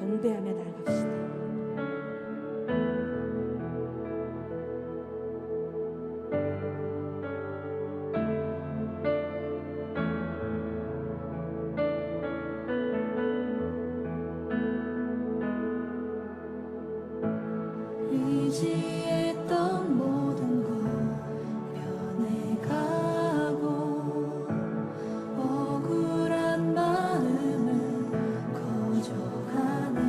경배하며 나아갑시다. 의지했던 모든 것 변해가고 억울한 마음은 커져가네.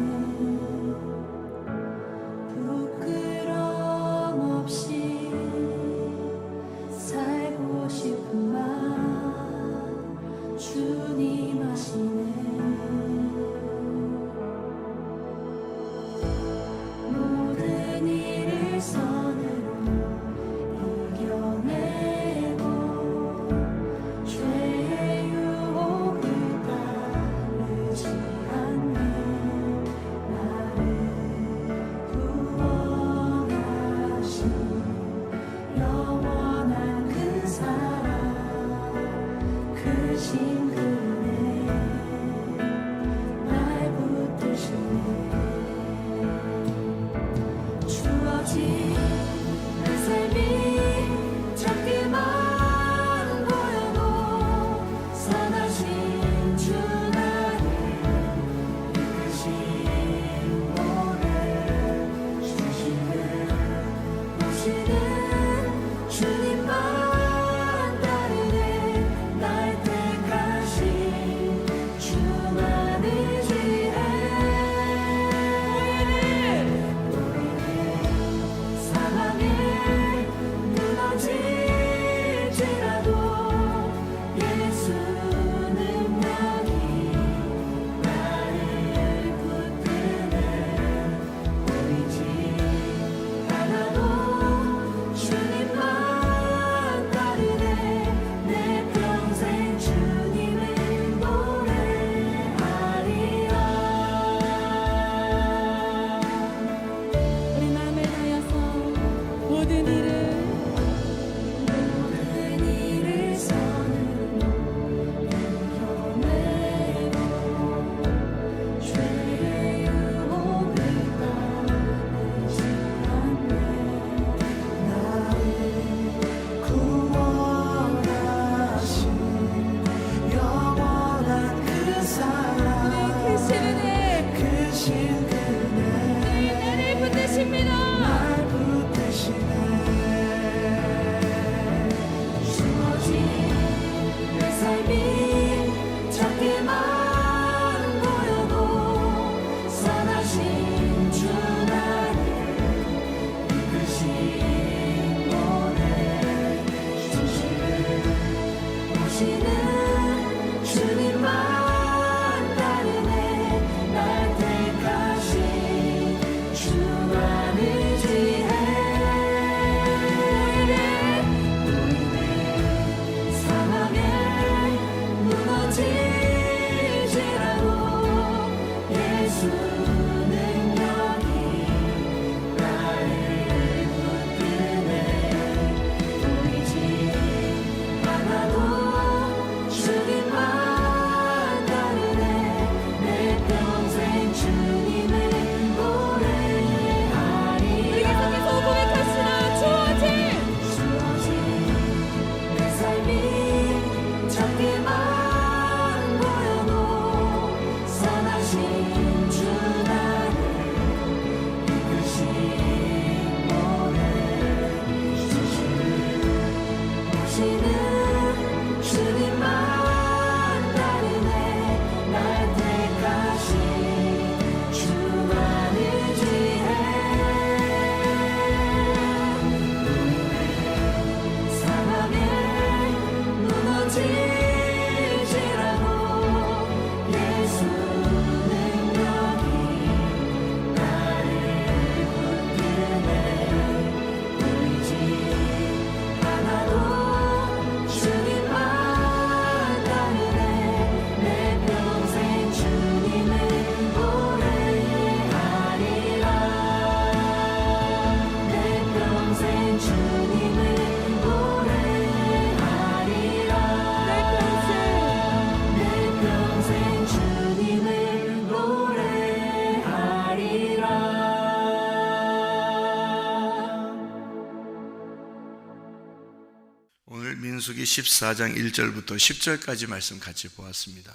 민수기 14장 1절부터 10절까지 말씀 같이 보았습니다.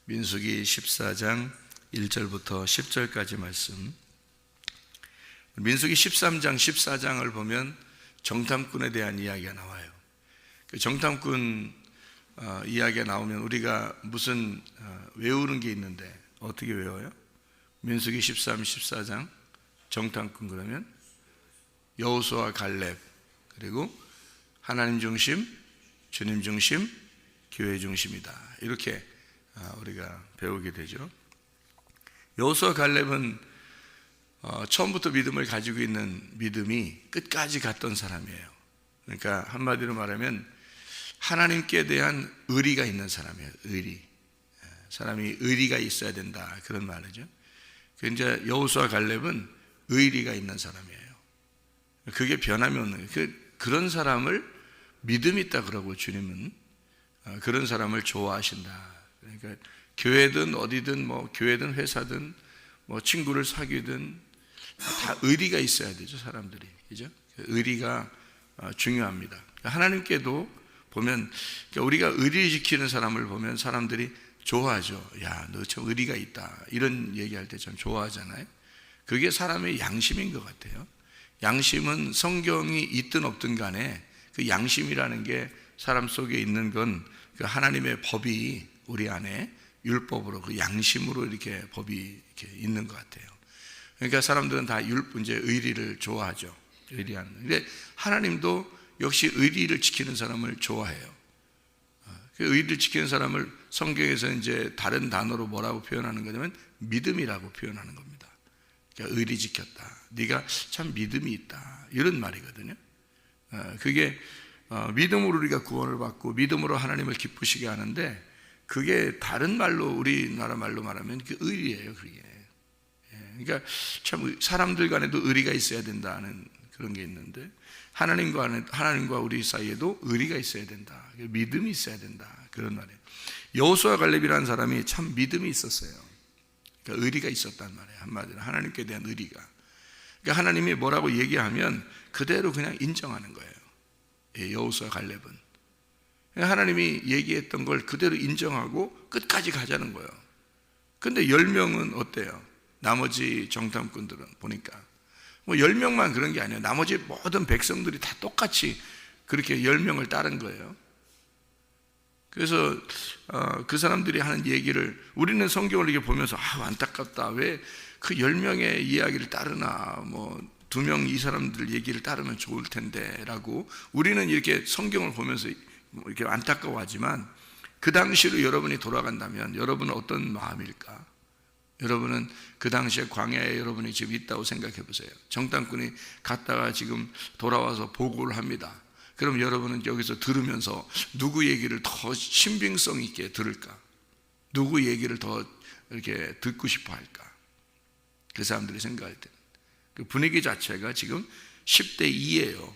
민수기 14장 1절부터 10절까지 말씀. 민수기 13장 14장을 보면 정탐꾼에 대한 이야기가 나와요. 그 정탐꾼 이야기가 나오면 우리가 무슨 외우는 게 있는데 어떻게 외워요? 민수기 13, 14장 정탐꾼 그러면 여호수아 갈렙, 그리고 하나님 중심, 주님 중심, 교회 중심이다. 이렇게 우리가 배우게 되죠. 여호수아 갈렙은 처음부터 믿음을 가지고 있는 믿음이 끝까지 갔던 사람이에요. 그러니까 한마디로 말하면 하나님께 대한 의리가 있는 사람이에요. 의리. 사람이 의리가 있어야 된다, 그런 말이죠. 이제 여호수아 갈렙은 의리가 있는 사람이에요. 그게 변함이 없는 거예요. 그런 사람을 믿음이 있다 그러고 주님은 그런 사람을 좋아하신다. 그러니까 교회든 어디든 뭐 교회든 회사든 뭐 친구를 사귀든 다 의리가 있어야 되죠, 사람들이. 그죠? 의리가 중요합니다. 하나님께도 보면 우리가 의리 지키는 사람을 보면 사람들이 좋아하죠. 야, 너 참 의리가 있다. 이런 얘기할 때 참 좋아하잖아요. 그게 사람의 양심인 것 같아요. 양심은 성경이 있든 없든 간에 그 양심이라는 게 사람 속에 있는 건 그 하나님의 법이 우리 안에 율법으로 그 양심으로 이렇게 법이 이렇게 있는 것 같아요. 그러니까 사람들은 다 이제 의리를 좋아하죠. 의리하는. 근데 하나님도 역시 의리를 지키는 사람을 좋아해요. 그 의리를 지키는 사람을 성경에서 이제 다른 단어로 뭐라고 표현하는 거냐면 믿음이라고 표현하는 겁니다. 그러니까 의리 지켰다. 네가 참 믿음이 있다. 이런 말이거든요. 그게 믿음으로 우리가 구원을 받고 믿음으로 하나님을 기쁘시게 하는데 그게 다른 말로 우리나라 말로 말하면 그 의리예요. 그게. 그러니까 참 사람들 간에도 의리가 있어야 된다는 그런 게 있는데 하나님과 우리 사이에도 의리가 있어야 된다. 믿음이 있어야 된다. 그런 말이에요. 여호수아 갈렙이라는 사람이 참 믿음이 있었어요. 그러니까 의리가 있었단 말이에요. 한마디로 하나님께 대한 의리가. 그러니까 하나님이 뭐라고 얘기하면 그대로 그냥 인정하는 거예요. 여호수아 갈렙은 하나님이 얘기했던 걸 그대로 인정하고 끝까지 가자는 거예요. 근데 10명은 어때요? 나머지 정탐꾼들은 보니까 뭐 10명만 그런 게 아니에요. 나머지 모든 백성들이 다 똑같이 그렇게 10명을 따른 거예요. 그래서 그 사람들이 하는 얘기를 우리는 성경을 이렇게 보면서 안타깝다. 왜 그 10명의 이야기를 따르나, 뭐 2명 이 사람들 얘기를 따르면 좋을 텐데 라고 우리는 이렇게 성경을 보면서 이렇게 안타까워하지만 그 당시로 여러분이 돌아간다면 여러분은 어떤 마음일까? 여러분은 그 당시에 광야에 여러분이 지금 있다고 생각해 보세요. 정탐꾼이 갔다가 지금 돌아와서 보고를 합니다. 그럼 여러분은 여기서 들으면서 누구 얘기를 더 신빙성 있게 들을까? 누구 얘기를 더 이렇게 듣고 싶어 할까? 그 사람들이 생각할 때 그 분위기 자체가 지금 10대 2예요.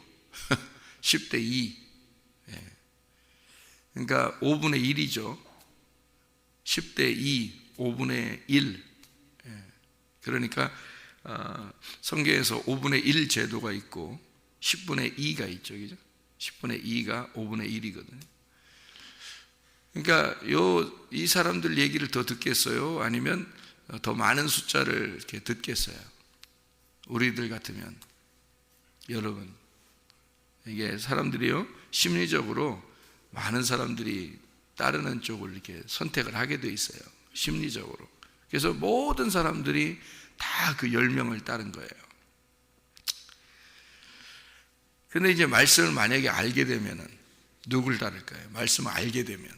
10대 2. 그러니까 5분의 1이죠. 10대 2, 5분의 1. 그러니까 성경에서 5분의 1 제도가 있고 10분의 2가 있죠. 그죠? 10분의 2가 5분의 1이거든요. 그러니까 이 사람들 얘기를 더 듣겠어요? 아니면 더 많은 숫자를 이렇게 듣겠어요? 우리들 같으면 여러분, 이게 사람들이요 심리적으로 많은 사람들이 따르는 쪽을 이렇게 선택을 하게 돼 있어요. 심리적으로. 그래서 모든 사람들이 다 그 10명을 따른 거예요. 근데 이제 말씀을 만약에 알게 되면은 누굴 따를까요? 말씀을 알게 되면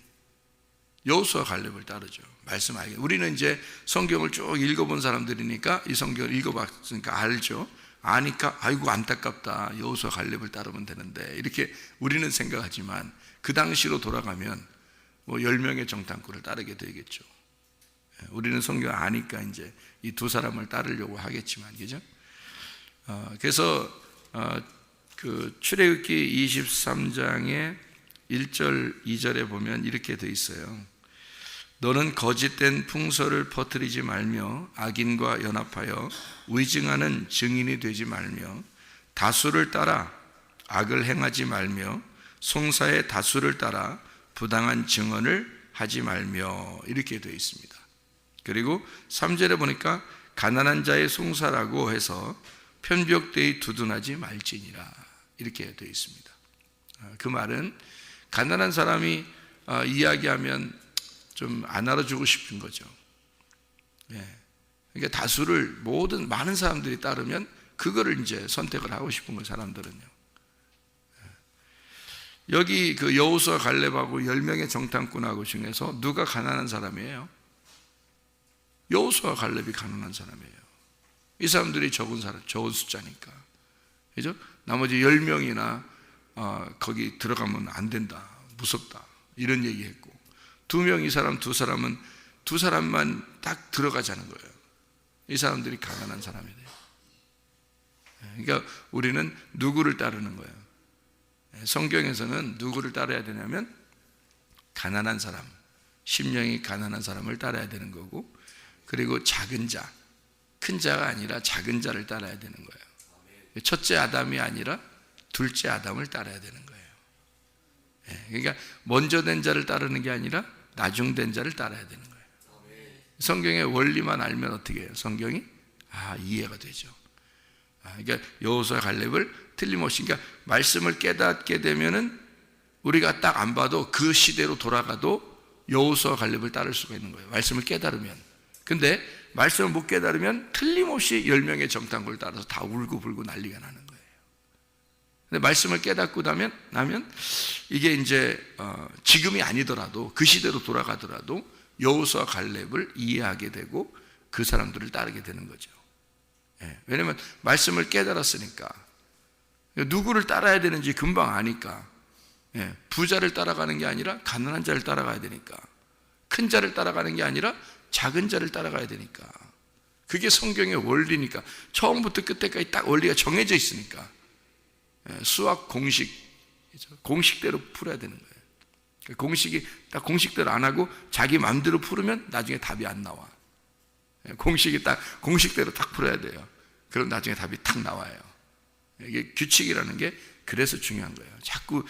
여호수아 갈렙을 따르죠. 말씀 알게. 우리는 이제 성경을 쭉 읽어본 사람들이니까 이 성경을 읽어봤으니까 알죠. 아니까 아이고 안타깝다. 여호수아 갈렙을 따르면 되는데 이렇게 우리는 생각하지만 그 당시로 돌아가면 뭐 10명의 정탐꾼을 따르게 되겠죠. 우리는 성경 아니까 이제 이 두 사람을 따르려고 하겠지만, 그죠? 그래서 그 출애굽기 23장의 1절 2절에 보면 이렇게 돼 있어요. 너는 거짓된 풍설을 퍼뜨리지 말며 악인과 연합하여 위증하는 증인이 되지 말며 다수를 따라 악을 행하지 말며 송사의 다수를 따라 부당한 증언을 하지 말며 이렇게 되어 있습니다. 그리고 3절에 보니까 가난한 자의 송사라고 해서 편벽되이 두둔하지 말지니라 이렇게 되어 있습니다. 그 말은 가난한 사람이 이야기하면 좀 안 알아주고 싶은 거죠. 그러니까 다수를 많은 사람들이 따르면 그거를 이제 선택을 하고 싶은 거예요, 사람들은요. 여기 그 여호수아 갈렙하고 10명의 정탐꾼하고 중에서 누가 가난한 사람이에요? 여호수아 갈렙이 가난한 사람이에요. 이 사람들이 적은 숫자니까. 그죠? 나머지 10명이나 거기 들어가면 안 된다. 무섭다. 이런 얘기했고 2명 이 사람 두 사람만 딱 들어가자는 거예요. 이 사람들이 가난한 사람이 돼요. 그러니까 우리는 누구를 따르는 거예요? 성경에서는 누구를 따라야 되냐면 가난한 사람, 심령이 가난한 사람을 따라야 되는 거고, 그리고 작은 자, 큰 자가 아니라 작은 자를 따라야 되는 거예요. 첫째 아담이 아니라 둘째 아담을 따라야 되는 거예요. 그러니까 먼저 된 자를 따르는 게 아니라 나중된 자를 따라야 되는 거예요. 성경의 원리만 알면 어떻게 해요? 성경이 이해가 되죠. 그러니까 여호수아 갈렙을 틀림없이, 그러니까 말씀을 깨닫게 되면은 우리가 딱 안 봐도 그 시대로 돌아가도 여호수아 갈렙을 따를 수가 있는 거예요. 말씀을 깨달으면. 근데 말씀을 못 깨달으면 틀림없이 10명의 정탐꾼을 따라서 다 울고불고 난리가 나는 거예요. 근데 말씀을 깨닫고 나면 이게 이제 지금이 아니더라도 그 시대로 돌아가더라도 여호수아 갈렙을 이해하게 되고 그 사람들을 따르게 되는 거죠. 왜냐하면 말씀을 깨달았으니까. 누구를 따라야 되는지 금방 아니까. 부자를 따라가는 게 아니라 가난한 자를 따라가야 되니까. 큰 자를 따라가는 게 아니라 작은 자를 따라가야 되니까. 그게 성경의 원리니까. 처음부터 끝까지 딱 원리가 정해져 있으니까. 수학 공식대로 풀어야 되는 거예요. 공식이 딱 공식대로 안 하고 자기 마음대로 풀으면 나중에 답이 안 나와. 공식이 딱 공식대로 딱 풀어야 돼요. 그럼 나중에 답이 탁 나와요. 이게 규칙이라는 게 그래서 중요한 거예요. 자꾸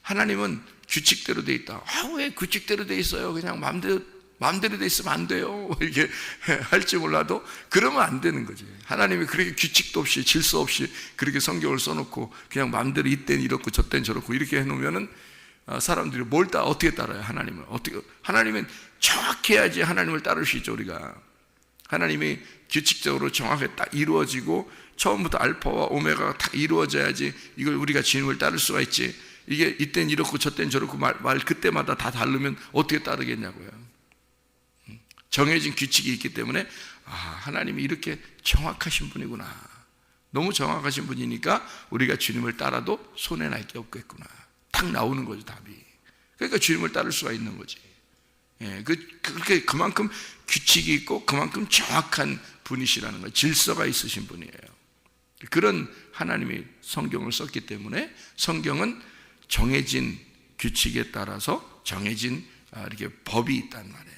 하나님은 규칙대로 돼 있다. 왜 규칙대로 돼 있어요? 그냥 마음대로 돼 있으면 안 돼요. 이렇게 할지 몰라도 그러면 안 되는 거지. 하나님이 그렇게 규칙도 없이 질서 없이 그렇게 성경을 써놓고 그냥 마음대로 이때는 이렇고 저때는 저렇고 이렇게 해놓으면은 사람들이 어떻게 따라요? 하나님은 정확해야지 하나님을 따를 수 있죠. 우리가 하나님이 규칙적으로 정확하게 딱 이루어지고 처음부터 알파와 오메가가 딱 이루어져야지 이걸 우리가 주님을 따를 수가 있지. 이게 이때는 이렇고 저때는 저렇고 말 그때마다 다 다르면 어떻게 따르겠냐고요. 정해진 규칙이 있기 때문에 하나님이 이렇게 정확하신 분이구나. 너무 정확하신 분이니까 우리가 주님을 따라도 손해날 게 없겠구나. 딱 나오는 거죠, 답이. 그러니까 주님을 따를 수가 있는 거지. 그만큼 규칙이 있고 그만큼 정확한 분이시라는 거예요. 질서가 있으신 분이에요. 그런 하나님이 성경을 썼기 때문에 성경은 정해진 규칙에 따라서 정해진 이렇게 법이 있단 말이에요.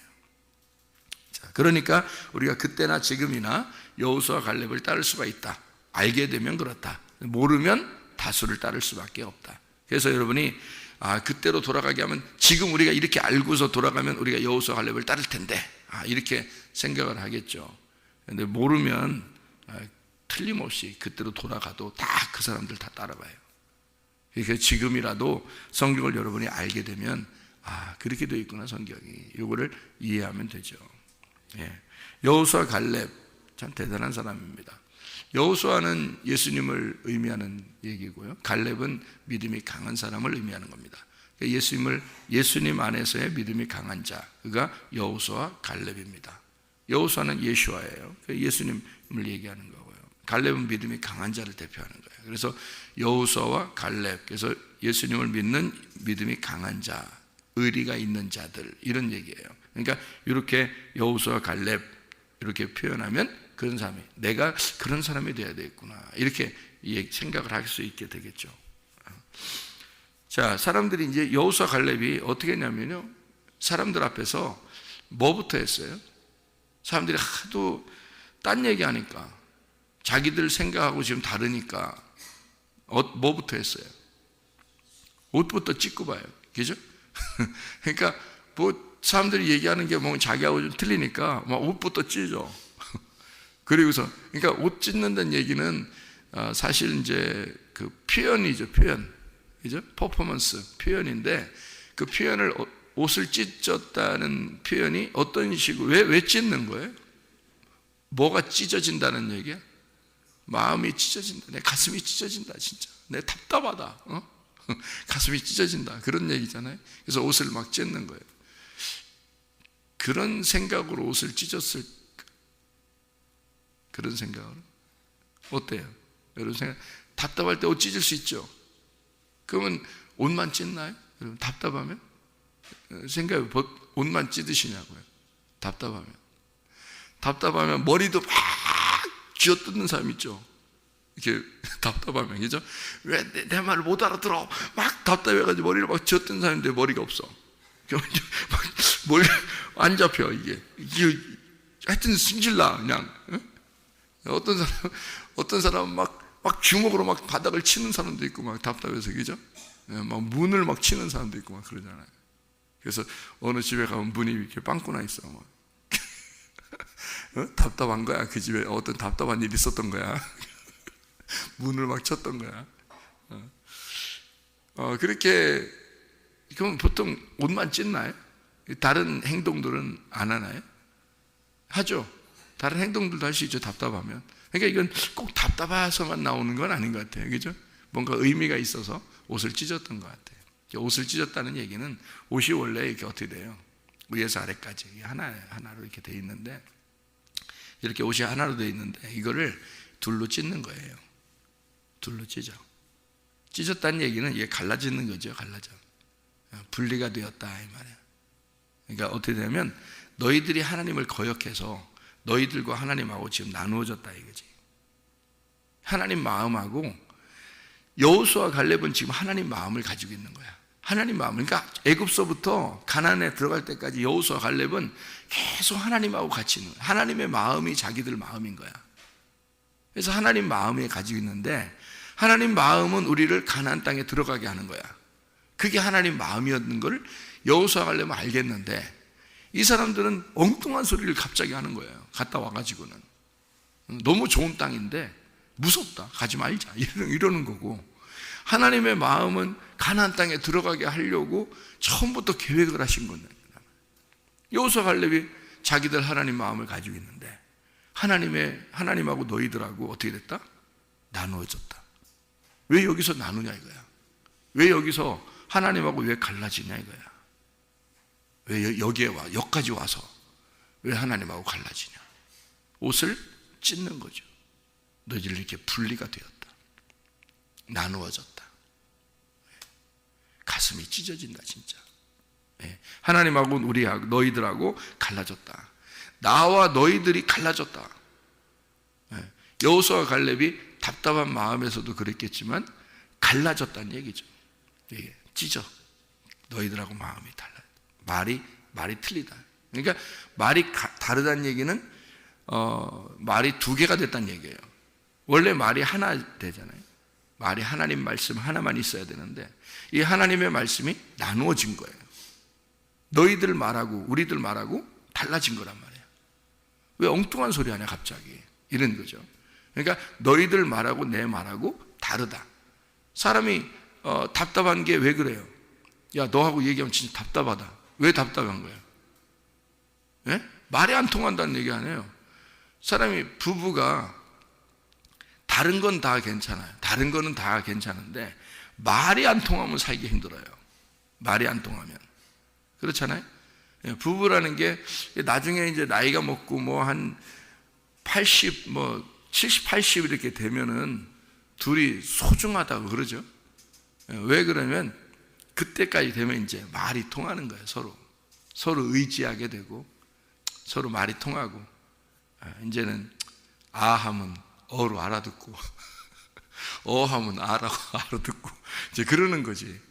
자, 그러니까 우리가 그때나 지금이나 여호수아 갈렙을 따를 수가 있다. 알게 되면 그렇다. 모르면 다수를 따를 수밖에 없다. 그래서 여러분이 그때로 돌아가게 하면 지금 우리가 이렇게 알고서 돌아가면 우리가 여호수아 갈렙을 따를 텐데 이렇게 생각을 하겠죠. 근데 모르면 틀림없이 그때로 돌아가도 다 그 사람들 다 따라가요. 그러니까 지금이라도 성경을 여러분이 알게 되면 그렇게 되어 있구나 성경이. 이거를 이해하면 되죠. 여호수아 갈렙 참 대단한 사람입니다. 여호수아는 예수님을 의미하는 얘기고요. 갈렙은 믿음이 강한 사람을 의미하는 겁니다. 예수님 안에서의 믿음이 강한 자, 그가 여호수아 갈렙입니다. 여호수아는 예수아예요. 예수님을 얘기하는 거고요. 갈렙은 믿음이 강한 자를 대표하는 거예요. 그래서 여호수아와 갈렙, 그래서 예수님을 믿는 믿음이 강한 자, 의리가 있는 자들, 이런 얘기예요. 그러니까 이렇게 여호수아 갈렙 이렇게 표현하면 그런 사람이, 내가 그런 사람이 돼야 되겠구나, 이렇게 생각을 할 수 있게 되겠죠. 자, 사람들이 이제 여호수아 갈렙이 어떻게 했냐면요, 사람들 앞에서 뭐부터 했어요? 사람들이 하도 딴 얘기하니까, 자기들 생각하고 지금 다르니까 뭐부터 했어요? 옷부터 찢고 봐요. 그죠? 그러니까 뭐 사람들이 얘기하는 게 뭐 자기하고 좀 틀리니까 막 옷부터 찢어. 그리고서 그러니까 옷 찢는다는 얘기는 사실 이제 그 표현이죠, 표현. 그죠? 퍼포먼스 표현인데 그 표현을 옷을 찢었다는 표현이 어떤 식으로 왜 찢는 거예요? 뭐가 찢어진다는 얘기야? 마음이 찢어진다. 내 가슴이 찢어진다. 진짜 내 답답하다. 가슴이 찢어진다. 그런 얘기잖아요. 그래서 옷을 막 찢는 거예요. 그런 생각으로 옷을 찢었을까? 그런 생각으로 어때요? 여러분 생각 답답할 때 옷 찢을 수 있죠. 그러면 옷만 찢나요? 여러분 답답하면 생각해 옷만 찢으시냐고요. 답답하면 머리도 막 쥐어뜯는 사람 있죠. 이렇게 답답하면, 그죠? 왜 내 말을 못 알아들어? 막 답답해가지고 머리를 막 쥐어뜯는 사람인데 머리가 없어. 막 머리 안 잡혀 이게 하여튼 승질나 그냥. 어떤 사람은 막 주먹으로 막 바닥을 치는 사람도 있고 막 답답해서, 그죠? 막 문을 막 치는 사람도 있고 막 그러잖아요. 그래서 어느 집에 가면 문이 이렇게 빵꾸나 있어. 막. 답답한 거야. 그 집에 어떤 답답한 일이 있었던 거야. 문을 막 쳤던 거야. 그렇게 그럼 보통 옷만 찢나요? 다른 행동들은 안 하나요? 하죠. 다른 행동들도 할 수 있죠. 답답하면. 그러니까 이건 꼭 답답해서만 나오는 건 아닌 것 같아요. 그죠? 뭔가 의미가 있어서 옷을 찢었던 것 같아요. 옷을 찢었다는 얘기는 옷이 원래 이렇게 어떻게 돼요? 위에서 아래까지 하나로 이렇게 돼 있는데, 이렇게 옷이 하나로 돼 있는데 이거를 둘로 찢는 거예요. 둘로 찢어. 찢었다는 얘기는 이게 갈라지는 거죠. 갈라져. 분리가 되었다 이 말이에요. 그러니까 어떻게 되냐면 너희들이 하나님을 거역해서 너희들과 하나님하고 지금 나누어졌다 이거지. 하나님 마음하고 여호수아 갈렙은 지금 하나님 마음을 가지고 있는 거야. 하나님 마음. 그러니까 애굽서부터 가나안에 들어갈 때까지 여호수아 갈렙은 계속 하나님하고 같이 있는 거야. 하나님의 마음이 자기들 마음인 거야. 그래서 하나님 마음에 가지고 있는데, 하나님 마음은 우리를 가나안 땅에 들어가게 하는 거야. 그게 하나님 마음이었는 걸 여호수아 갈렙은 알겠는데, 이 사람들은 엉뚱한 소리를 갑자기 하는 거예요. 갔다 와가지고는 너무 좋은 땅인데 무섭다, 가지 말자 이러는 거고, 하나님의 마음은 가나안 땅에 들어가게 하려고 처음부터 계획을 하신 거예요. 여호수아 갈렙이 자기들 하나님 마음을 가지고 있는데 하나님하고 너희들하고 어떻게 됐다? 나누어졌다. 왜 여기서 나누냐 이거야. 왜 여기서 하나님하고 왜 갈라지냐 이거야. 왜 여기까지 와서 왜 하나님하고 갈라지냐. 옷을 찢는 거죠. 너희들 이렇게 분리가 되었다. 나누어졌다. 가슴이 찢어진다 진짜. 하나님하고 우리하고 너희들하고 갈라졌다. 나와 너희들이 갈라졌다. 여호수아 갈렙이 답답한 마음에서도 그랬겠지만 갈라졌다는 얘기죠. 찢어. 너희들하고 마음이 달라. 말이 틀리다. 그러니까 말이 다르다는 얘기는 말이 두 개가 됐다는 얘기예요. 원래 말이 하나 되잖아요. 말이 하나님 말씀 하나만 있어야 되는데 이 하나님의 말씀이 나누어진 거예요. 너희들 말하고 우리들 말하고 달라진 거란 말이에요. 왜 엉뚱한 소리 하냐 갑자기, 이런 거죠. 그러니까 너희들 말하고 내 말하고 다르다. 사람이 답답한 게 왜 그래요? 야, 너하고 얘기하면 진짜 답답하다. 왜 답답한 거야? 예? 말이 안 통한다는 얘기 아니에요. 사람이, 부부가 다른 건 다 괜찮아요. 다른 거는 다 괜찮은데 말이 안 통하면 살기 힘들어요. 말이 안 통하면. 그렇잖아요. 부부라는 게 나중에 이제 나이가 먹고 뭐 한 80, 70, 80 이렇게 되면은 둘이 소중하다고 그러죠. 왜 그러면 그때까지 되면 이제 말이 통하는 거예요. 서로 의지하게 되고 서로 말이 통하고, 이제는 아 하면 어로 알아듣고 어 하면 아라고 알아듣고 이제 그러는 거지.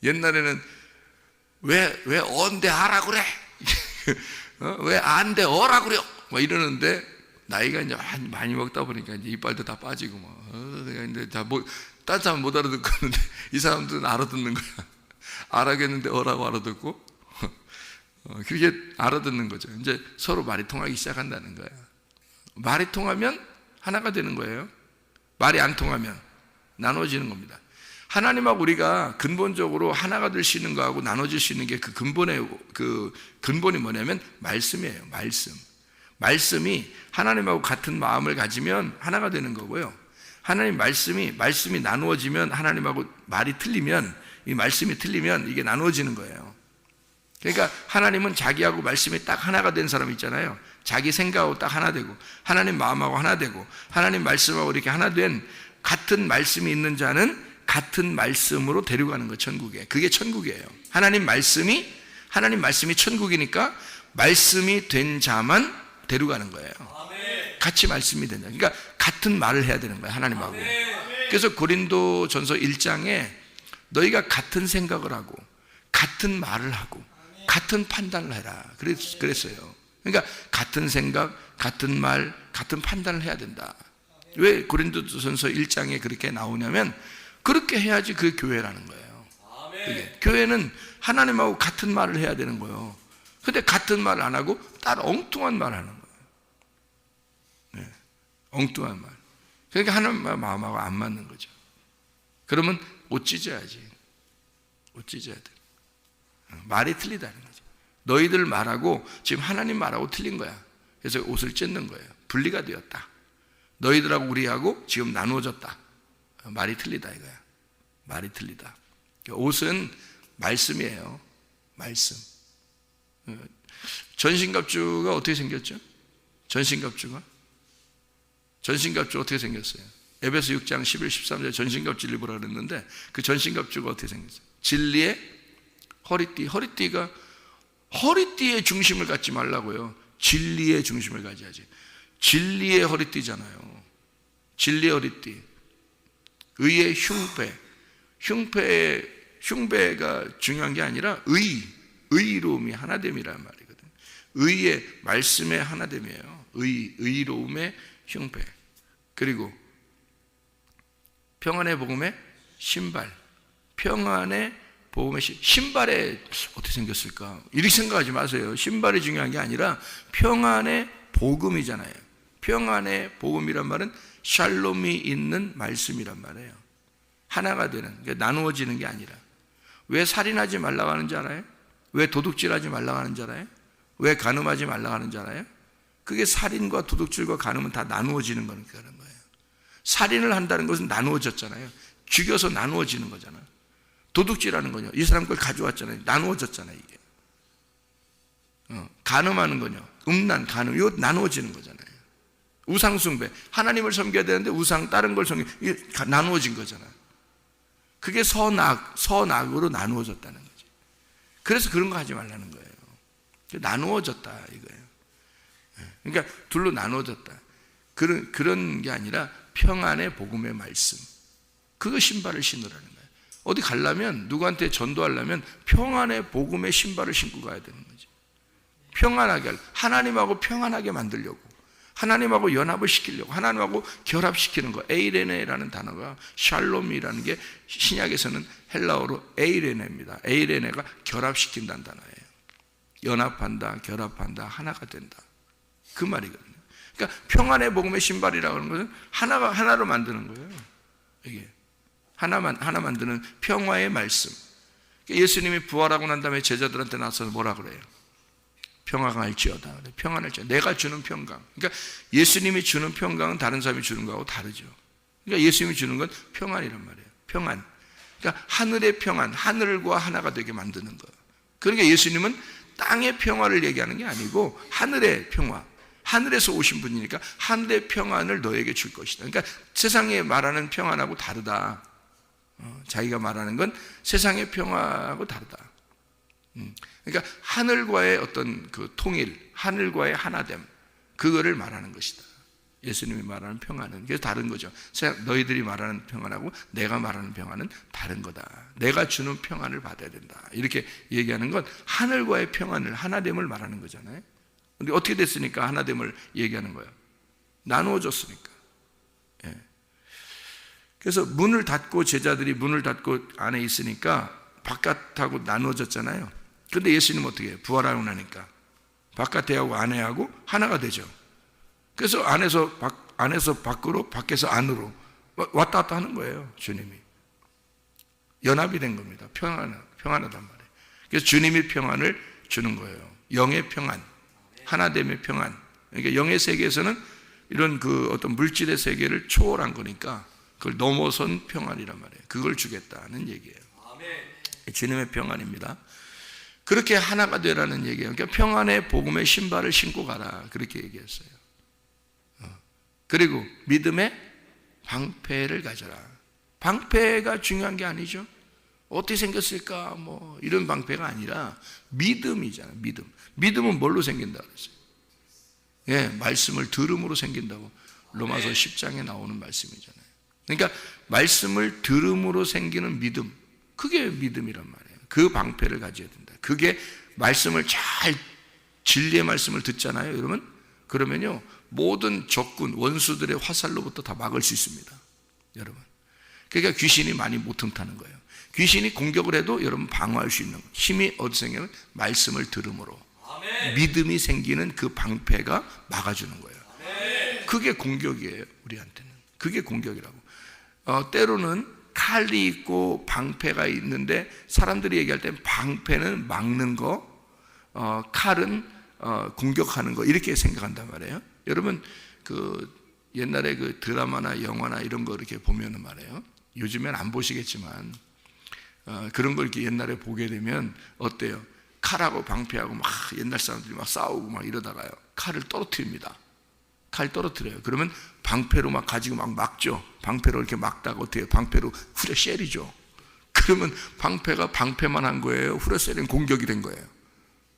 옛날에는 왜 어인데 아라 그래? 왜 안데 어라 그래? 뭐 이러는데 나이가 이제 많이 먹다 보니까 이제 이빨도 다 빠지고 이제 다 딴 사람 못 알아듣고 있는데 이 사람들은 알아듣는 거야. 알아겠는데 어라고 알아듣고 그게 알아듣는 거죠. 이제 서로 말이 통하기 시작한다는 거야. 말이 통하면 하나가 되는 거예요. 말이 안 통하면 나눠지는 겁니다. 하나님하고 우리가 근본적으로 하나가 될 수 있는 거하고 나눠질 수 있는 게 그 근본이 뭐냐면 말씀이에요. 말씀이 하나님하고 같은 마음을 가지면 하나가 되는 거고요. 하나님 말씀이 나누어지면 하나님하고 말이 틀리면 이 말씀이 틀리면 이게 나누어지는 거예요. 그러니까 하나님은 자기하고 말씀이 딱 하나가 된 사람 있잖아요. 자기 생각하고 딱 하나 되고 하나님 마음하고 하나 되고 하나님 말씀하고 이렇게 하나 된 같은 말씀이 있는 자는 같은 말씀으로 데려가는 거 천국에. 그게 천국이에요. 하나님 말씀이 천국이니까 말씀이 된 자만 데려가는 거예요. 같이 말씀이 된다. 그러니까 같은 말을 해야 되는 거예요. 하나님하고. 그래서 고린도전서 1장에 너희가 같은 생각을 하고 같은 말을 하고 같은 판단을 해라. 그랬어요. 그러니까 같은 생각, 같은 말, 같은 판단을 해야 된다. 왜 고린도전서 1장에 그렇게 나오냐면 그렇게 해야지 그게 교회라는 거예요. 그게. 교회는 하나님하고 같은 말을 해야 되는 거예요. 근데 같은 말을 안 하고 따로 엉뚱한 말을 하는 거예요. 네. 엉뚱한 말. 그러니까 하나님 마음하고 안 맞는 거죠. 그러면 옷 찢어야지. 옷 찢어야 돼. 말이 틀리다는 거죠. 너희들 말하고 지금 하나님 말하고 틀린 거야. 그래서 옷을 찢는 거예요. 분리가 되었다. 너희들하고 우리하고 지금 나누어졌다. 말이 틀리다 이거야. 말이 틀리다. 옷은 말씀이에요. 말씀. 전신갑주가 어떻게 생겼죠? 전신갑주가 어떻게 생겼어요? 에베소 6장 11, 13절에 전신갑주를 입으라 그랬는데 그 전신갑주가 어떻게 생겼어요? 진리의 허리띠. 허리띠의 중심을 갖지 말라고요. 진리의 중심을 가져야지. 진리의 허리띠잖아요. 진리의 허리띠. 의의 흉배가 중요한 게 아니라 의로움이 하나됨이라는 말이거든요. 의의 말씀의 하나됨이에요. 의로움의 흉배. 그리고 평안의 복음의 신발. 평안의 복음의 신발에 어떻게 생겼을까? 이렇게 생각하지 마세요. 신발이 중요한 게 아니라 평안의 복음이잖아요. 평안의 복음이란 말은 샬롬이 있는 말씀이란 말이에요. 하나가 되는, 그러니까 나누어지는 게 아니라. 왜 살인하지 말라고 하는지 알아요? 왜 도둑질하지 말라고 하는지 알아요? 왜 간음하지 말라고 하는지 알아요? 그게 살인과 도둑질과 간음은 다 나누어지는 거니까 그런 거예요. 살인을 한다는 것은 나누어졌잖아요. 죽여서 나누어지는 거잖아요. 도둑질하는 거요. 이 사람 걸 가져왔잖아요. 나누어졌잖아요, 이게. 간음하는 거요. 음란, 간음, 이거 나누어지는 거잖아요. 우상숭배. 하나님을 섬겨야 되는데 우상, 다른 걸 섬겨. 이게 나누어진 거잖아요. 그게 선악으로 나누어졌다는 거지. 그래서 그런 거 하지 말라는 거예요. 나누어졌다, 이거예요. 그러니까 둘로 나누어졌다. 그런 게 아니라 평안의 복음의 말씀. 그거 신발을 신으라는 거예요. 어디 가려면, 누구한테 전도하려면 평안의 복음의 신발을 신고 가야 되는 거지. 평안하게, 하나님하고 평안하게 만들려고, 하나님하고 연합을 시키려고, 하나님하고 결합시키는 거. 에이레네라는 단어가, 샬롬이라는 게 신약에서는 헬라어로 에이레네입니다. 에이레네가 결합시킨다는 단어예요. 연합한다, 결합한다, 하나가 된다. 그 말이거든요. 그러니까 평안의 복음의 신발이라고 하는 것은 하나로 만드는 거예요. 이게 하나 만드는 평화의 말씀. 예수님이 부활하고 난 다음에 제자들한테 나서서 뭐라 그래요? 평화가 할지어다. 평안할지어다. 내가 주는 평강. 그러니까 예수님이 주는 평강은 다른 사람이 주는 거하고 다르죠. 그러니까 예수님이 주는 건 평안이란 말이에요. 평안. 그러니까 하늘의 평안, 하늘과 하나가 되게 만드는 거예요. 그러니까 예수님은 땅의 평화를 얘기하는 게 아니고 하늘의 평화. 하늘에서 오신 분이니까 하늘의 평안을 너에게 줄 것이다. 그러니까 세상에 말하는 평안하고 다르다. 자기가 말하는 건 세상의 평화하고 다르다. 그러니까 하늘과의 어떤 그 통일, 하늘과의 하나됨, 그거를 말하는 것이다. 예수님이 말하는 평안은. 그래서 다른 거죠. 너희들이 말하는 평안하고 내가 말하는 평안은 다른 거다. 내가 주는 평안을 받아야 된다. 이렇게 얘기하는 건 하늘과의 평안을, 하나됨을 말하는 거잖아요. 근데 어떻게 됐으니까 하나됨을 얘기하는 거예요? 나누어졌으니까. 예. 그래서 문을 닫고 제자들이 문을 닫고 안에 있으니까 바깥하고 나누어졌잖아요. 그런데 예수님은 어떻게 해요? 부활하고 나니까 바깥에하고 안에하고 하나가 되죠. 그래서 안에서 밖으로, 밖에서 안으로 왔다 갔다 하는 거예요. 주님이 연합이 된 겁니다. 평안하단 말이에요. 그래서 주님이 평안을 주는 거예요. 영의 평안, 하나됨의 평안. 그러니까 영의 세계에서는 이런 그 어떤 물질의 세계를 초월한 거니까 그걸 넘어선 평안이란 말이에요. 그걸 주겠다는 얘기예요. 주님의 평안입니다. 그렇게 하나가 되라는 얘기예요. 그러니까 평안의 복음의 신발을 신고 가라, 그렇게 얘기했어요. 그리고 믿음의 방패를 가져라. 방패가 중요한 게 아니죠. 어떻게 생겼을까 뭐 이런 방패가 아니라 믿음이잖아요. 믿음은 뭘로 생긴다 그랬어요? 예, 말씀을 들음으로 생긴다고 로마서 10장에 나오는 말씀이잖아요. 그러니까 말씀을 들음으로 생기는 믿음, 그게 믿음이란 말이에요. 그 방패를 가져야 된다. 그게 말씀을 잘, 진리의 말씀을 듣잖아요, 여러분. 그러면요 모든 적군, 원수들의 화살로부터 다 막을 수 있습니다, 여러분. 그러니까 귀신이 많이 못 틈타는 거예요. 귀신이 공격을 해도 여러분 방어할 수 있는 힘이 어디서 생기냐면 말씀을 들음으로, 믿음이 생기는 그 방패가 막아주는 거예요. 그게 공격이에요, 우리한테는. 그게 공격이라고. 때로는 칼이 있고 방패가 있는데 사람들이 얘기할 때 방패는 막는 거, 칼은 공격하는 거, 이렇게 생각한단 말이에요. 여러분 그 옛날에 그 드라마나 영화나 이런 거 이렇게 보면은 말이에요, 요즘엔 안 보시겠지만 그런 걸 이렇게 옛날에 보게 되면 어때요? 칼하고 방패하고 막 옛날 사람들이 막 싸우고 막 이러다가요 칼을 떨어뜨립니다. 칼 떨어뜨려요. 그러면 방패로 막 가지고 막 막죠. 방패로 이렇게 막다가 어떻게 해요? 방패로 후려 쉐리죠. 그러면 방패가 방패만 한 거예요? 후려 쉐리는 공격이 된 거예요?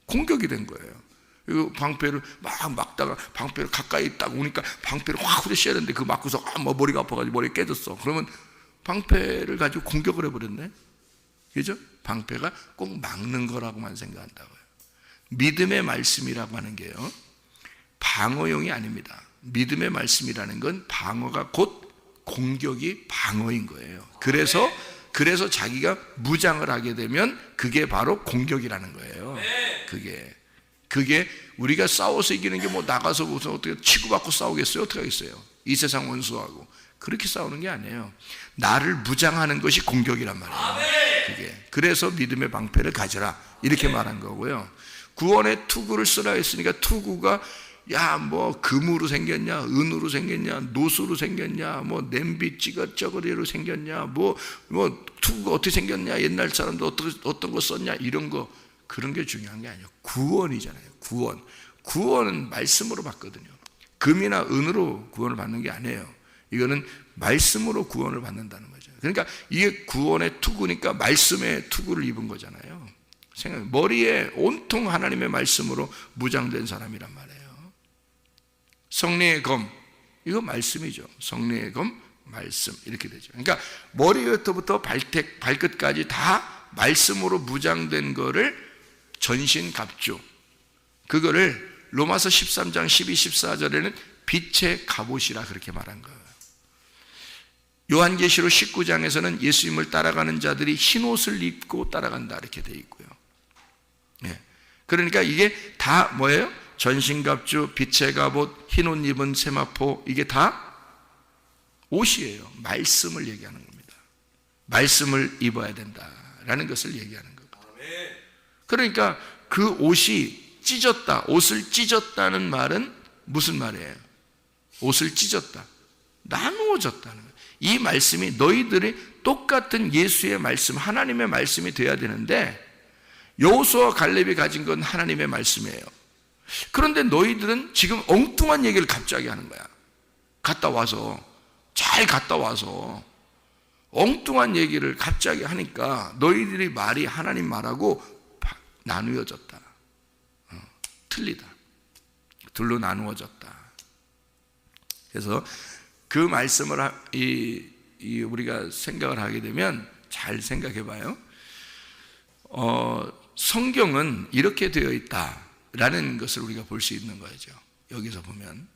공격이 된 거예요. 그리고 방패를 막 막다가 방패를 가까이 딱 오니까 방패를 확 후려 쉐렸는데 그 맞고서 뭐 머리가 아파가지고 머리가 깨졌어. 그러면 방패를 가지고 공격을 해버렸네. 그죠? 방패가 꼭 막는 거라고만 생각한다고요. 믿음의 말씀이라고 하는 게요 방어용이 아닙니다. 믿음의 말씀이라는 건 방어가 곧 공격이 방어인 거예요. 그래서 자기가 무장을 하게 되면 그게 바로 공격이라는 거예요. 그게 우리가 싸워서 이기는 게 뭐 나가서 무슨 어떻게 치고받고 싸우겠어요? 어떻게 하겠어요? 이 세상 원수하고 그렇게 싸우는 게 아니에요. 나를 무장하는 것이 공격이란 말이에요. 그래서 믿음의 방패를 가져라, 이렇게 말한 거고요. 구원의 투구를 쓰라 했으니까 투구가 야 뭐 금으로 생겼냐, 은으로 생겼냐, 노수로 생겼냐, 뭐 냄비 찌꺼리로 생겼냐, 뭐 투구가 어떻게 생겼냐, 옛날 사람도 어떤 거 썼냐, 이런 거, 그런 게 중요한 게 아니에요. 구원이잖아요. 구원은 말씀으로 받거든요. 금이나 은으로 구원을 받는 게 아니에요. 이거는 말씀으로 구원을 받는다는 거죠. 그러니까 이게 구원의 투구니까 말씀의 투구를 입은 거잖아요. 머리에 온통 하나님의 말씀으로 무장된 사람이란 말이에요. 성령의 검, 이거 말씀이죠. 성령의 검, 말씀, 이렇게 되죠. 그러니까 머리부터 발끝까지 다 말씀으로 무장된 거를 전신갑주, 그거를 로마서 13장 12, 14절에는 빛의 갑옷이라 그렇게 말한 거예요. 요한계시록 19장에서는 예수님을 따라가는 자들이 흰옷을 입고 따라간다, 이렇게 되어 있고요. 그러니까 이게 다 뭐예요? 전신갑주, 빛의 갑옷, 흰옷 입은 세마포, 이게 다 옷이에요. 말씀을 얘기하는 겁니다. 말씀을 입어야 된다라는 것을 얘기하는 거거든요. 그러니까 그 옷이 찢었다, 옷을 찢었다는 말은 무슨 말이에요? 옷을 찢었다, 나누어졌다는 거예요. 이 말씀이 너희들이 똑같은 예수의 말씀, 하나님의 말씀이 돼야 되는데 여호수아와 갈렙이 가진 건 하나님의 말씀이에요. 그런데 너희들은 지금 엉뚱한 얘기를 갑자기 하는 거야. 잘 갔다 와서 엉뚱한 얘기를 갑자기 하니까 너희들이 말이 하나님 말하고 나누어졌다, 틀리다, 둘로 나누어졌다. 그래서 그 말씀을 우리가 생각을 하게 되면 잘 생각해 봐요. 성경은 이렇게 되어 있다라는 것을 우리가 볼 수 있는 거죠. 여기서 보면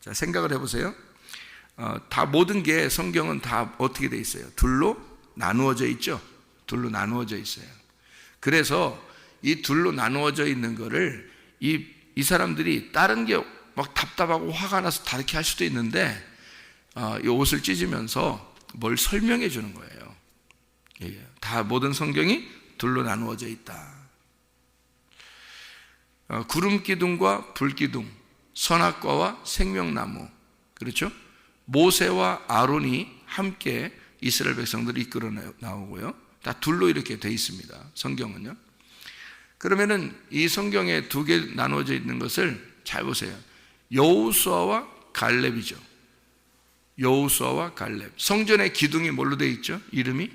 자, 생각을 해보세요. 다 모든 게 성경은 다 어떻게 돼 있어요? 둘로 나누어져 있죠. 둘로 나누어져 있어요. 그래서 이 둘로 나누어져 있는 거를 이 사람들이 다른 게 막 답답하고 화가 나서 다르게 할 수도 있는데 이 옷을 찢으면서 뭘 설명해 주는 거예요. 다 모든 성경이 둘로 나누어져 있다. 구름 기둥과 불 기둥, 선악과와 생명나무, 그렇죠? 모세와 아론이 함께 이스라엘 백성들을 이끌어 나오고요. 다 둘로 이렇게 돼 있습니다. 성경은요. 그러면은 이 성경에 두 개 나누어져 있는 것을 잘 보세요. 여호수아와 갈렙이죠. 여호수아와 갈렙. 성전의 기둥이 뭘로 돼 있죠? 이름이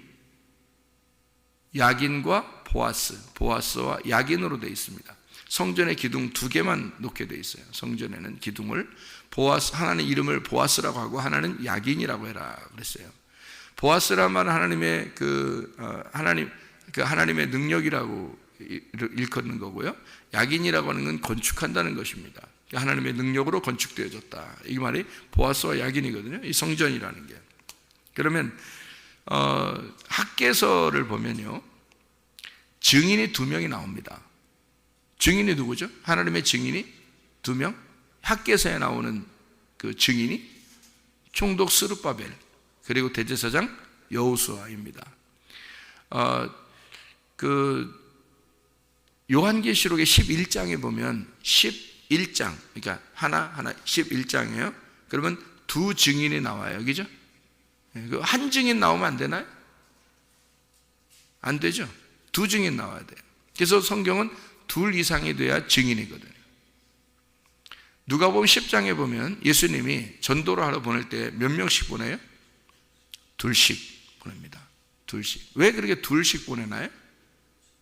야긴과 보아스, 보아스와 야긴으로 돼 있습니다. 성전의 기둥 두 개만 놓게 돼 있어요. 성전에는 기둥을 보아스, 하나는 이름을 보아스라고 하고 하나는 야긴이라고 해라 그랬어요. 보아스란 말은 하나님의 하나님의 능력이라고 일컫는 거고요. 야긴이라고 하는 건 건축한다는 것입니다. 하나님의 능력으로 건축되어졌다. 이 말이 보아스와 야긴이거든요. 이 성전이라는 게. 그러면 학개서를 보면요, 증인이 두 명이 나옵니다. 증인이 누구죠? 하나님의 증인이 두 명. 학개서에 나오는 그 증인이 총독 스룹바벨 그리고 대제사장 여호수아입니다. 요한계시록의 11장에 보면 11장, 그러니까 하나 11장이에요. 그러면 두 증인이 나와요. 그죠? 한 증인 나오면 안 되나요? 안 되죠. 두 증인 나와야 돼요. 그래서 성경은 둘 이상이 돼야 증인이거든요. 누가복음 10장에 보면 예수님이 전도를 하러 보낼 때 몇 명씩 보내요? 둘씩 보냅니다. 둘씩. 왜 그렇게 둘씩 보내나요?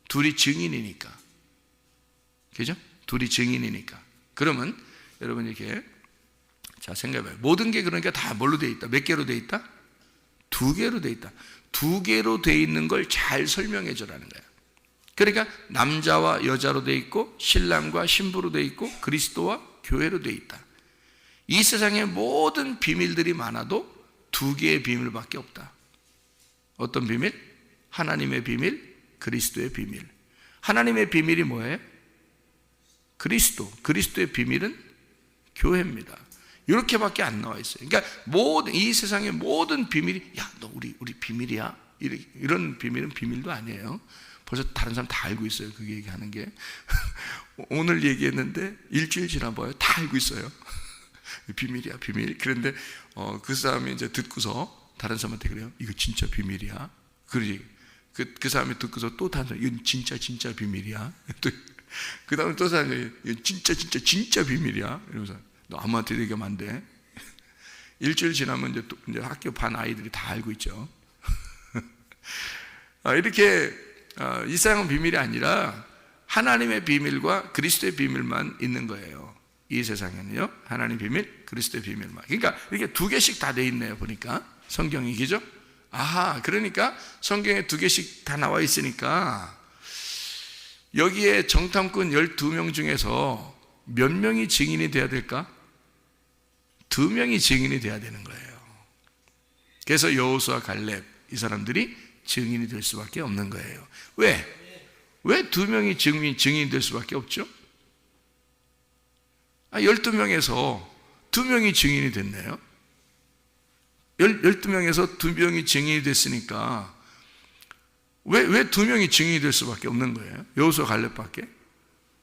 둘이 증인이니까. 그죠? 둘이 증인이니까. 그러면 여러분 이렇게 자 생각해봐요. 모든 게 그러니까 다 뭘로 돼 있다? 몇 개로 돼 있다? 두 개로 돼 있다. 두 개로 돼 있는 걸 잘 설명해 주라는 거예요. 그러니까 남자와 여자로 돼 있고 신랑과 신부로 돼 있고 그리스도와 교회로 돼 있다. 이 세상의 모든 비밀들이 많아도 두 개의 비밀밖에 없다. 어떤 비밀? 하나님의 비밀, 그리스도의 비밀. 하나님의 비밀이 뭐예요? 그리스도. 그리스도의 비밀은 교회입니다. 이렇게밖에 안 나와 있어요. 그러니까 모든 이 세상의 모든 비밀이 야, 너 우리 비밀이야? 이런 비밀은 비밀도 아니에요. 벌써 다른 사람 다 알고 있어요. 그 얘기하는 게. 오늘 얘기했는데 일주일 지나봐요. 다 알고 있어요. 비밀이야, 비밀. 그런데 그 사람이 이제 듣고서 다른 사람한테 그래요. 이거 진짜 비밀이야. 그러지. 그 사람이 듣고서 또 다른 사람, 이건 진짜 비밀이야. 또 그 다음에 또 사람이 이건 진짜 비밀이야. 이러면서 너 아무한테 얘기하면 안 돼. 일주일 지나면 이제 학교 반 아이들이 다 알고 있죠. 이렇게 이 세상은 비밀이 아니라 하나님의 비밀과 그리스도의 비밀만 있는 거예요. 이 세상에는요, 하나님 비밀, 그리스도의 비밀만. 그러니까 이렇게 두 개씩 다 돼 있네요. 보니까 성경이, 그죠? 아하, 그러니까 성경에 두 개씩 다 나와 있으니까 여기에 정탐꾼 12명 중에서 몇 명이 증인이 돼야 될까? 2명이 증인이 돼야 되는 거예요. 그래서 여호수아, 갈렙 이 사람들이 증인이 될 수밖에 없는 거예요. 왜 2명이 증인이 될 수밖에 없죠? 12명에서 2명이 증인이 됐네요. 12명에서 2명이 증인이 됐으니까 왜 2명이 증인이 될 수밖에 없는 거예요? 여호수아, 갈렙밖에?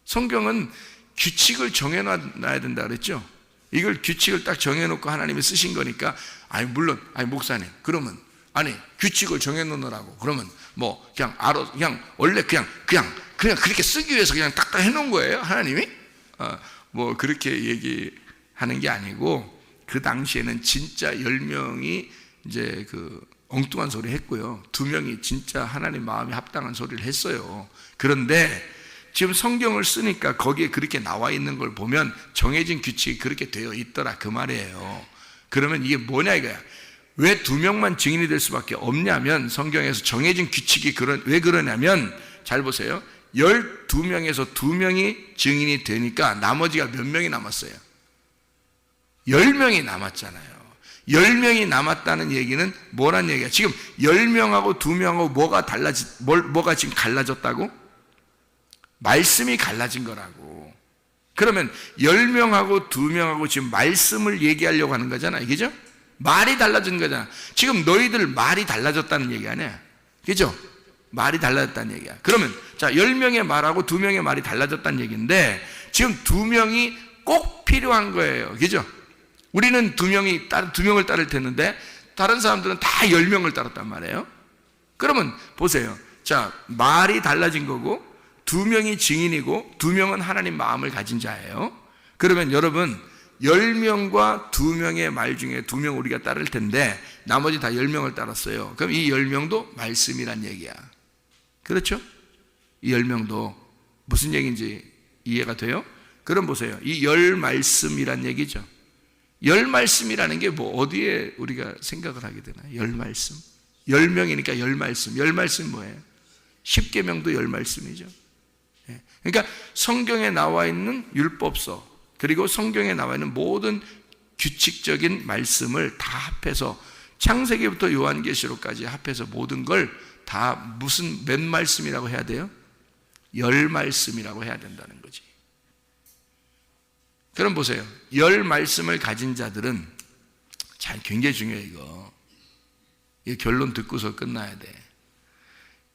성경은 규칙을 정해놔야 된다 그랬죠? 이걸 규칙을 딱 정해놓고 하나님이 쓰신 거니까 물론 목사님 그러면 규칙을 정해놓으라고 그러면 뭐 그냥 원래 그냥 그렇게 쓰기 위해서 그냥 딱딱 해놓은 거예요 하나님이? 뭐 그렇게 얘기하는 게 아니고 그 당시에는 진짜 10명이 이제 그 엉뚱한 소리 했고요 2명이 진짜 하나님 마음에 합당한 소리를 했어요. 그런데 지금 성경을 쓰니까 거기에 그렇게 나와 있는 걸 보면 정해진 규칙이 그렇게 되어 있더라 그 말이에요. 그러면 이게 뭐냐 이거야. 왜 2명만 증인이 될 수밖에 없냐면 성경에서 정해진 규칙이 왜 그러냐면 잘 보세요. 12명에서 2명이 증인이 되니까 나머지가 몇 명이 남았어요? 10명이 남았잖아요. 10명이 남았다는 얘기는 뭐란 얘기야? 지금 10명하고 2명하고 뭐가 지금 갈라졌다고? 말씀이 갈라진 거라고. 그러면 10명하고 2명하고 지금 말씀을 얘기하려고 하는 거잖아. 그죠? 말이 달라진 거잖아. 지금 너희들 말이 달라졌다는 얘기 아니야. 그죠? 말이 달라졌다는 얘기야. 그러면 자, 10명의 말하고 2명의 말이 달라졌다는 얘기인데 지금 2명이 꼭 필요한 거예요. 그죠? 우리는 2명을 따를 텐데 다른 사람들은 다 10명을 따랐단 말이에요. 그러면 보세요. 자, 말이 달라진 거고 2명이 증인이고 2명은 하나님 마음을 가진 자예요. 그러면 여러분 10명과 2명의 말 중에 2명 우리가 따를 텐데 나머지 다 10명을 따랐어요. 그럼 이 10명도 말씀이란 얘기야. 그렇죠? 이 10명도 무슨 얘기인지 이해가 돼요? 그럼 보세요. 이 10말씀이란 얘기죠. 10말씀이라는 게 뭐 어디에 우리가 생각을 하게 되나요? 10말씀. 10명이니까 10말씀. 10말씀 뭐예요? 10계명도 10말씀이죠. 그러니까 성경에 나와 있는 율법서 그리고 성경에 나와 있는 모든 규칙적인 말씀을 다 합해서 창세기부터 요한계시록까지 합해서 모든 걸 다 무슨 몇 말씀이라고 해야 돼요? 10말씀이라고 해야 된다는 거지. 그럼 보세요. 10말씀을 가진 자들은 잘 굉장히 중요해 이거. 이 결론 듣고서 끝나야 돼.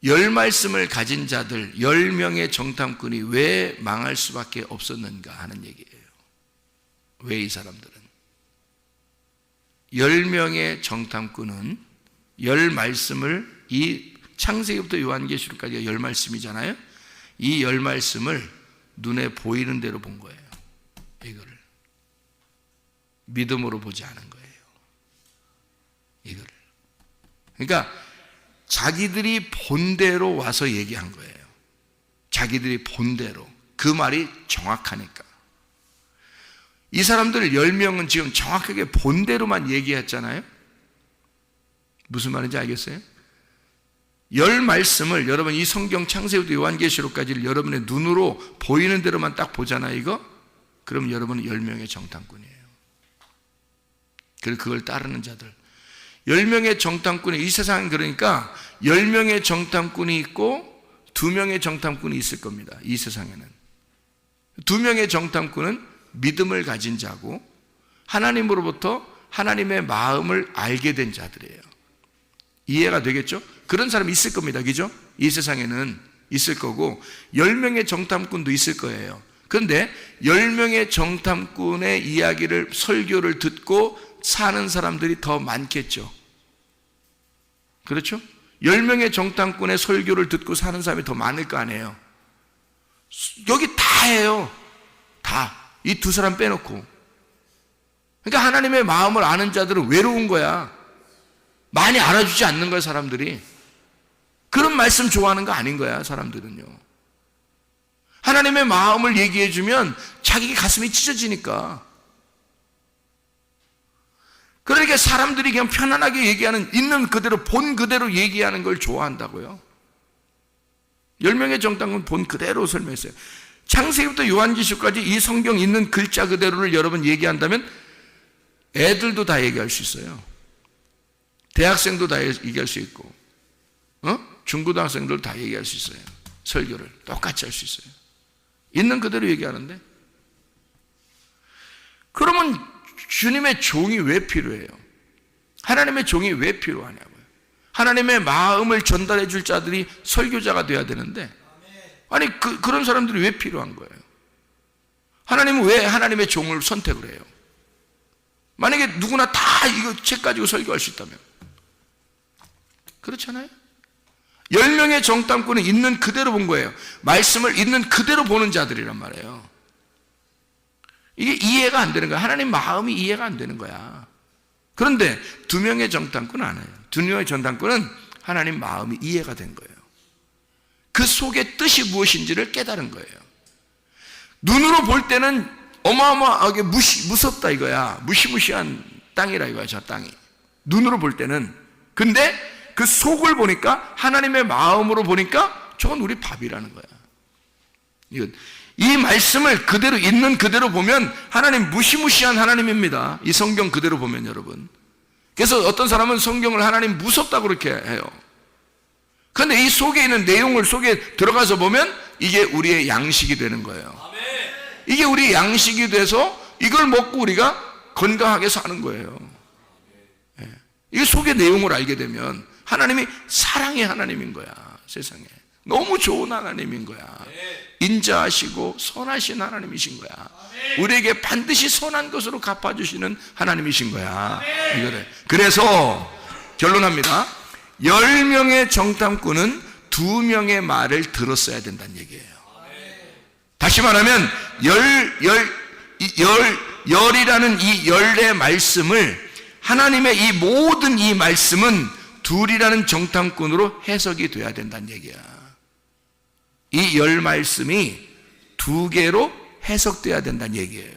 10말씀을 가진 자들 10명의 정탐꾼이 왜 망할 수밖에 없었는가 하는 얘기예요. 왜 이 사람들은 10명의 정탐꾼은 10말씀을 이 창세기부터 요한계시록까지가 10말씀이잖아요. 이 10말씀을 눈에 보이는 대로 본 거예요. 이거를 믿음으로 보지 않은 거예요. 이거를 그러니까 자기들이 본대로 와서 얘기한 거예요. 자기들이 본대로. 그 말이 정확하니까. 이 사람들 10명은 지금 정확하게 본대로만 얘기했잖아요. 무슨 말인지 알겠어요? 10말씀을 여러분 이 성경 창세기부터 요한계시록까지를 여러분의 눈으로 보이는 대로만 딱 보잖아요. 이거? 그럼 여러분은 10명의 정탐꾼이에요. 그리고 그걸 따르는 자들 10명의 정탐꾼이 이 세상은 그러니까 10명의 정탐꾼이 있고 2명의 정탐꾼이 있을 겁니다. 이 세상에는 2명의 정탐꾼은 믿음을 가진 자고 하나님으로부터 하나님의 마음을 알게 된 자들이에요. 이해가 되겠죠? 그런 사람이 있을 겁니다. 그죠? 이 세상에는 있을 거고 10명의 정탐꾼도 있을 거예요. 그런데 10명의 정탐꾼의 이야기를 설교를 듣고 사는 사람들이 더 많겠죠. 그렇죠? 10명의 정탐꾼의 설교를 듣고 사는 사람이 더 많을 거 아니에요. 여기 다 해요. 다. 이 두 사람 빼놓고. 그러니까 하나님의 마음을 아는 자들은 외로운 거야. 많이 알아주지 않는 거야, 사람들이. 그런 말씀 좋아하는 거 아닌 거야, 사람들은요. 하나님의 마음을 얘기해주면 자기 가슴이 찢어지니까. 그러니까 사람들이 그냥 편안하게 얘기하는, 있는 그대로, 본 그대로 얘기하는 걸 좋아한다고요. 10명의 정탐꾼은 본 그대로 설명했어요. 창세기부터 요한계시록까지 이 성경 있는 글자 그대로를 여러분 얘기한다면 애들도 다 얘기할 수 있어요. 대학생도 다 얘기할 수 있고, 중고등학생들 다 얘기할 수 있어요. 설교를 똑같이 할 수 있어요. 있는 그대로 얘기하는데, 그러면 주님의 종이 왜 필요해요? 하나님의 종이 왜 필요하냐고요? 하나님의 마음을 전달해 줄 자들이 설교자가 돼야 되는데, 아니 그런 사람들이 왜 필요한 거예요? 하나님은 왜 하나님의 종을 선택을 해요? 만약에 누구나 다 이거 책 가지고 설교할 수 있다면 그렇잖아요? 10명의 정탐꾼은 있는 그대로 본 거예요. 말씀을 있는 그대로 보는 자들이란 말이에요. 이게 이해가 안 되는 거야. 하나님 마음이 이해가 안 되는 거야. 그런데 2명의 정탐꾼은 안 해요. 2명의 정탐꾼은 하나님 마음이 이해가 된 거예요. 그 속의 뜻이 무엇인지를 깨달은 거예요. 눈으로 볼 때는 어마어마하게 무섭다 이거야. 무시무시한 땅이라 이거야, 저 땅이. 눈으로 볼 때는. 근데 그 속을 보니까, 하나님의 마음으로 보니까 저건 우리 밥이라는 거야. 이 말씀을 그대로 있는 그대로 보면 하나님 무시무시한 하나님입니다. 이 성경 그대로 보면 여러분. 그래서 어떤 사람은 성경을 하나님 무섭다고 그렇게 해요. 그런데 이 속에 있는 내용을 속에 들어가서 보면 이게 우리의 양식이 되는 거예요. 이게 우리의 양식이 돼서 이걸 먹고 우리가 건강하게 사는 거예요. 이 속의 내용을 알게 되면 하나님이 사랑의 하나님인 거야. 세상에 너무 좋은 하나님인 거야. 인자하시고 선하신 하나님이신 거야. 우리에게 반드시 선한 것으로 갚아주시는 하나님이신 거야. 이거래. 그래서 결론합니다. 10명의 정탐꾼은 2명의 말을 들었어야 된다는 얘기예요. 다시 말하면 열이라는 이 열의 말씀을, 하나님의 이 모든 이 말씀은 둘이라는 정탐꾼으로 해석이 돼야 된다는 얘기야. 이 열 말씀이 2개로 해석돼야 된다는 얘기예요.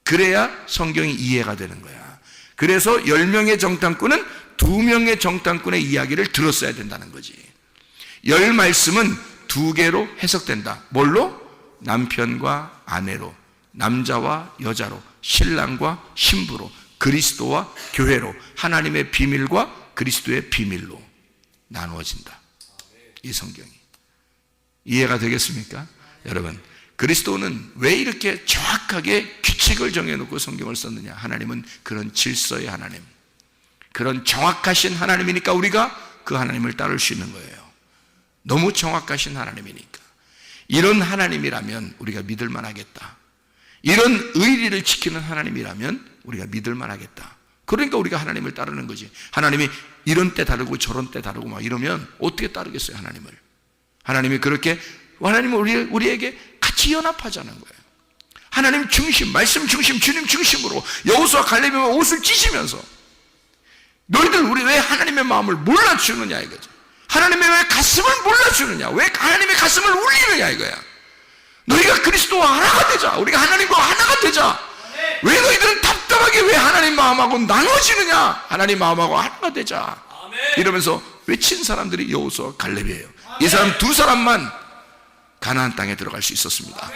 그래야 성경이 이해가 되는 거야. 그래서 10명의 정탐꾼은 2명의 정탐꾼의 이야기를 들었어야 된다는 거지. 열 말씀은 2개로 해석된다. 뭘로? 남편과 아내로, 남자와 여자로, 신랑과 신부로, 그리스도와 교회로, 하나님의 비밀과 그리스도의 비밀로 나누어진다. 이 성경이. 이해가 되겠습니까? 여러분, 그리스도는 왜 이렇게 정확하게 규칙을 정해놓고 성경을 썼느냐? 하나님은 그런 질서의 하나님, 그런 정확하신 하나님이니까 우리가 그 하나님을 따를 수 있는 거예요. 너무 정확하신 하나님이니까. 이런 하나님이라면 우리가 믿을 만하겠다. 이런 의리를 지키는 하나님이라면 우리가 믿을 만하겠다. 그러니까 우리가 하나님을 따르는 거지. 하나님이 이런 때 다르고 저런 때 다르고 막 이러면 어떻게 따르겠어요, 하나님을? 하나님이 그렇게, 하나님은 우리에게 같이 연합하자는 거예요. 하나님 중심, 말씀 중심, 주님 중심으로 여호수아 갈렙이면 옷을 찢으면서 너희들 우리 왜 하나님의 마음을 몰라주느냐 이거죠. 하나님의 왜 가슴을 몰라주느냐, 왜 하나님의 가슴을 울리느냐 이거야. 너희가 그리스도와 하나가 되자. 우리가 하나님과 하나가 되자. 왜 너희들은 답답하게 왜 하나님 마음하고 나눠지느냐. 하나님 마음하고 하나가 되자. 이러면서 외친 사람들이 여호수아 갈렙이에요. 이 사람 2사람만 가나안 땅에 들어갈 수 있었습니다.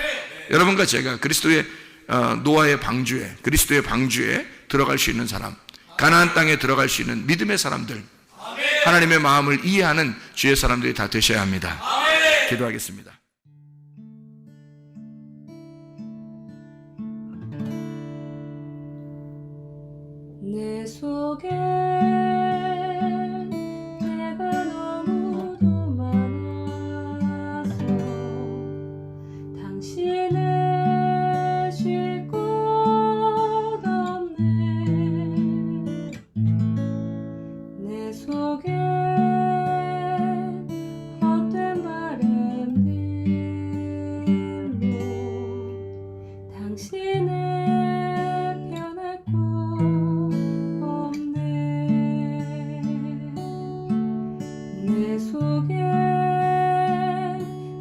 여러분과 제가 그리스도의 노아의 방주에, 그리스도의 방주에 들어갈 수 있는 사람, 가나안 땅에 들어갈 수 있는 믿음의 사람들, 하나님의 마음을 이해하는 주의 사람들이 다 되셔야 합니다. 기도하겠습니다. 내 속에 내가 너무도 많아서 당신을 쉴 곳 없네. 내 속에 헛된 바램들로 당신을 변할 곳 없네. 내 속에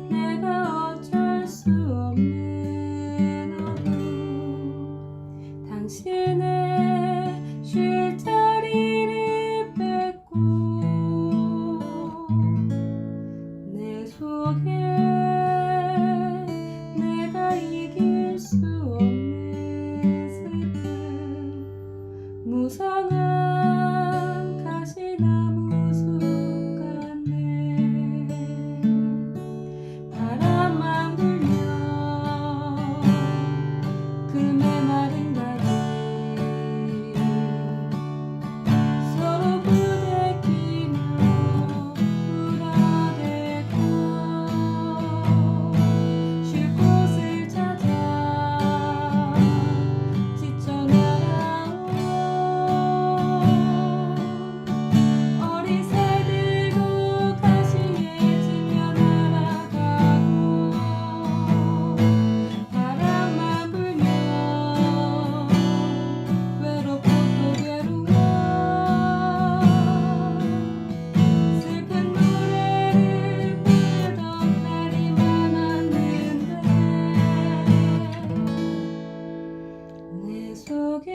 내가 어쩔 수 없는 어둠, 당신의 쉴 자리를 뺏고 내 속에 내가 이길 수 없는 슬픔, 무성한 가시나무 숲 같네. 바람만 불면 그 메마른 다리 서로 부대끼며 울어대고 쉴 곳을 찾아 지쳐 날아온 어린 새들도 가시에 지며 날아가고, 바람만 불면 외롭고 또 괴로워 슬픈 노래를 부르던 날이 많았는데 내 속에